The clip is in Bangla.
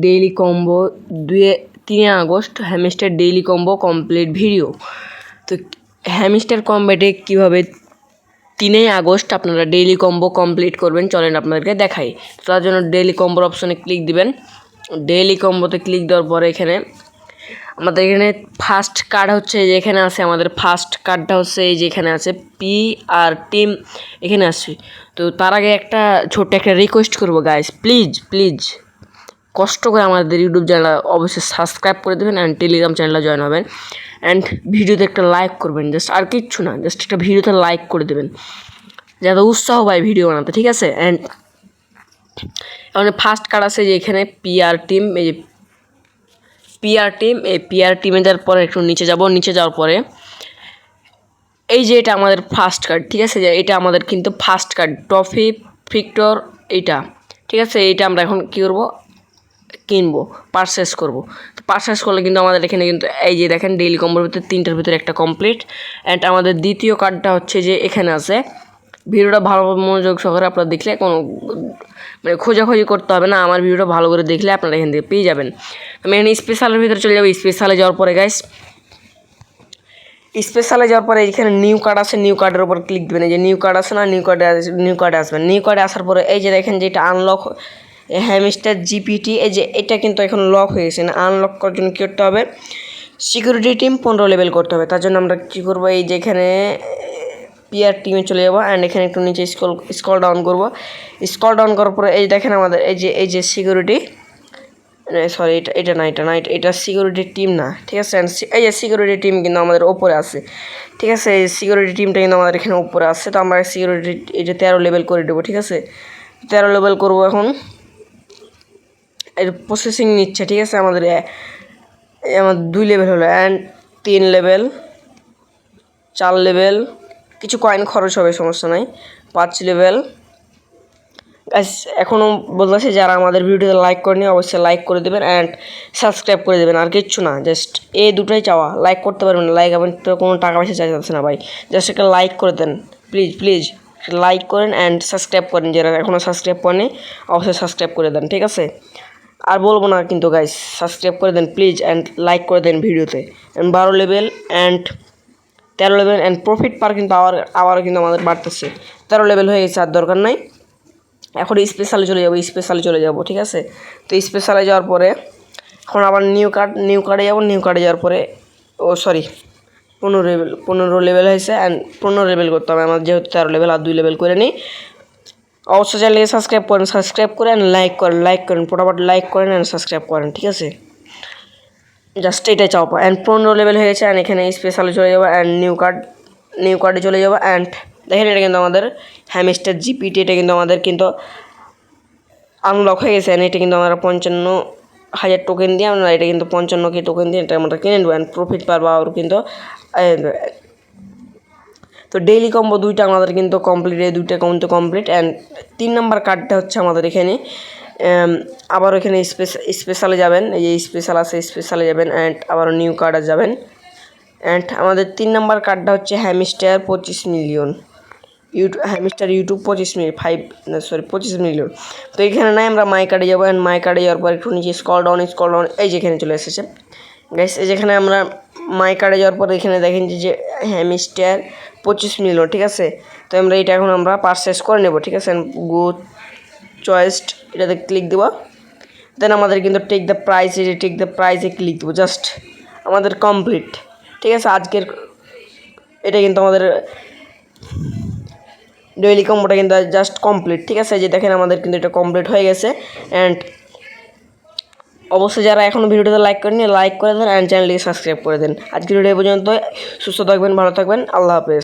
Daily combo 3 August hamster daily combo complete video. তো হ্যামস্টার কম্বোতে কীভাবে 3 আগস্ট আপনারা ডেইলি কম্বো কমপ্লিট করবেন চলেন আপনাদেরকে দেখাই। তো তার জন্য ডেইলি কম্বোর অপশনে ক্লিক দিবেন। ডেইলি কম্বোতে ক্লিক দেওয়ার পরে এখানে আমাদের এখানে ফার্স্ট কার্ড হচ্ছে যে এখানে আছে, আমাদের ফার্স্ট কার্ডটা হচ্ছে এই যে এখানে আছে পি আর টিম এখানে আছে। তো তার আগে একটা ছোট্ট একটা রিকোয়েস্ট করবো গাইস, প্লিজ কষ্ট করে আমাদের ইউটিউব চ্যানেল অবশ্যই সাবস্ক্রাইব করে দেবেন অ্যান্ড টেলিগ্রাম চ্যানেলে জয়েন হবেন অ্যান্ড ভিডিওতে একটা লাইক করবেন, জাস্ট আর কিচ্ছু না, জাস্ট একটা ভিডিওতে লাইক করে দেবেন যাতে উৎসাহ পায় ভিডিও বানাতে, ঠিক আছে। অ্যান্ড এখানে ফার্স্ট কার্ড আছে যে এখানে পিআর টিম, এই যে পিআর টিমে যাওয়ার পরে একটু নিচে যাওয়ার পরে এই যে এটা আমাদের ফার্স্ট কার্ড, ঠিক আছে, যে এটা আমাদের কিন্তু ফার্স্ট কার্ড ট্রফি ফিক্টর এইটা, ঠিক আছে। এইটা আমরা এখন কী করবো, কিনবো, পারচেস করবো। তো পারচেস করলে কিন্তু আমাদের এখানে কিন্তু এই যে দেখেন ডেইলি কম্বোর ভিতরে 3টার ভিতরে একটা কমপ্লিট। অ্যান্ড আমাদের দ্বিতীয় কার্ডটা হচ্ছে যে এখানে আছে। ভিডিওটা ভালো মনোযোগ সহকারে আপনারা দেখলে কোনো মানে খোঁজাখুঁজি করতে হবে না, আমার ভিডিওটা ভালো করে দেখলে আপনারা এখান থেকে পেয়ে যাবেন। আমি এখানে স্পেশালের ভিতরে চলে যাবো। স্পেশালে যাওয়ার পরে গাইস, স্পেশালে যাওয়ার পরে এখানে নিউ কার্ড আছে, নিউ কার্ডের উপর ক্লিক দেবেন। এই যে নিউ কার্ড আছে না, নিউ কার্ডে আসবেন। নিউ কার্ডে আসার পরে এই যে দেখেন যে এটা আনলক হ্যামস্টার জিপিটি, এই যে এটা কিন্তু এখন লক হয়ে গেছে না। আনলক করার জন্য কী করতে হবে, সিকিউরিটি টিম 15 লেভেল করতে হবে। তার জন্য আমরা কী করবো, এই যে এখানে পিআর টিমে চলে যাবো অ্যান্ড এখানে একটু নিচে স্ক্রল ডাউন করবো। স্ক্রল ডাউন করার পরে এই দেখেন আমাদের এই যে সিকিউরিটি, সরি এটা সিকিউরিটি টিম না, ঠিক আছে। এই যে সিকিউরিটি টিম কিন্তু আমাদের ওপরে আছে, ঠিক আছে। এই সিকিউরিটি টিমটা কিন্তু আমাদের এখানে উপরে আসছে। তো আমরা সিকিউরিটি এই যে 13 লেভেল করে দেবো, ঠিক আছে। 13 লেভেল করবো এখন। এর প্রসেসিং নিচ্ছে, ঠিক আছে। আমার 2 লেভেল হলো অ্যান্ড 3 লেভেল 4 লেভেল, কিছু কয়েন খরচ হবে, সমস্যা নাই। 5 লেভেল। এখনও বলতেছে যারা আমাদের ভিডিওতে লাইক করেনি অবশ্যই লাইক করে দেবেন অ্যান্ড সাবস্ক্রাইব করে দেবেন, আর কিচ্ছু না, জাস্ট এই দুটোই চাওয়া। লাইক করতে পারবেন, লাইক আপনি তো কোনো টাকা পয়সা চাইছে না ভাই, জাস্ট একটা লাইক করে দেন প্লিজ লাইক করেন অ্যান্ড সাবস্ক্রাইব করেন। যারা এখনও সাবস্ক্রাইব করেনি অবশ্যই সাবস্ক্রাইব করে দেন, ঠিক আছে। আর বলবো না কিন্তু গাইস, সাবস্ক্রাইব করে দেন প্লিজ অ্যান্ড লাইক করে দেন ভিডিওতে। 12 level and 13 level and profit পার কিন্তু আবারও কিন্তু আমাদের বাড়তেছে। 13 লেভেল হয়ে গেছে, আর দরকার নাই। এখন স্পেশালে চলে যাবো, ঠিক আছে। তো স্পেশালে যাওয়ার পরে এখন আবার নিউ কার্ডে যাবো। নিউ কার্ডে যাওয়ার পরে 15 লেভেল হয়েছে অ্যান্ড 15 লেভেল করতে হবে আমার, যেহেতু 13 লেভেল, আর 2 লেভেল করে নিই। অবশ্যই চ্যানেলকে সাবস্ক্রাইব করেন লাইক করেন ফটাফট লাইক করেন অ্যান্ড সাবস্ক্রাইব করেন, ঠিক আছে। জাস্ট এটাই চাওয়া। অ্যান্ড 15 লেভেল হয়ে গেছে অ্যান্ড এখানে স্পেশালে চলে যাবো অ্যান্ড নিউ কার্ডে চলে যাবো। অ্যান্ড দেখেন এটা কিন্তু আমাদের হ্যামস্টার জিপিটি, এটা কিন্তু আমাদের কিন্তু আনলক হয়ে গেছে। অ্যান্ড এটা কিন্তু আমরা 55,000 টোকেন দিয়ে আমরা এটা কিন্তু 55K টোকেন দিয়ে এটা আমরা কিনে নেবো অ্যান্ড প্রফিট পারবো আর কিন্তু। তো ডেইলি কম্বো 2টা আমাদের কিন্তু কমপ্লিট, এই 2টা কিন্তু কমপ্লিট। অ্যান্ড 3 নাম্বার কার্ডটা হচ্ছে আমাদের এখানে আবার এখানে স্পেশালে যাবেন। এই যে স্পেশাল আছে, স্পেশালে যাবেন অ্যান্ড আবার নিউ কার্ডে যাবেন। অ্যান্ড আমাদের 3 নাম্বার কার্ডটা হচ্ছে hamster 25 million hamster YouTube 25 million. তো এখানে নাই, আমরা মাই কার্ডে যাবো অ্যান্ড মাই কার্ডে যাওয়ার পর একটু নিচে স্ক্রল ডাউন এই যেখানে চলে এসেছে গাইস। এই যেখানে আমরা মাই কার্ডে যাওয়ার পর এখানে দেখেন যে হ্যামস্টার 25 মিলিয়ন, ঠিক আছে। তো আমরা এটা এখন আমরা পারচেস করে নেবো, ঠিক আছে। গো চয়েস এটাতে ক্লিক দেবো। দেন আমাদের কিন্তু টেক দ্য প্রাইসে ক্লিক দেবো, জাস্ট আমাদের কমপ্লিট, ঠিক আছে। আজকের এটা কিন্তু আমাদের ডেইলি কম্বোটা কিন্তু জাস্ট কমপ্লিট, ঠিক আছে। যে দেখেন আমাদের কিন্তু এটা কমপ্লিট হয়ে গেছে। অ্যান্ড অবশ্যই যারা এখনও ভিডিওটা লাইক করেনি লাইক করে দেন অ্যান্ড চ্যানেলটিকে সাবস্ক্রাইব করে দেন। আজকের ভিডিও পর্যন্ত, সুস্থ থাকবেন, ভালো থাকবেন, আল্লাহ হাফেজ।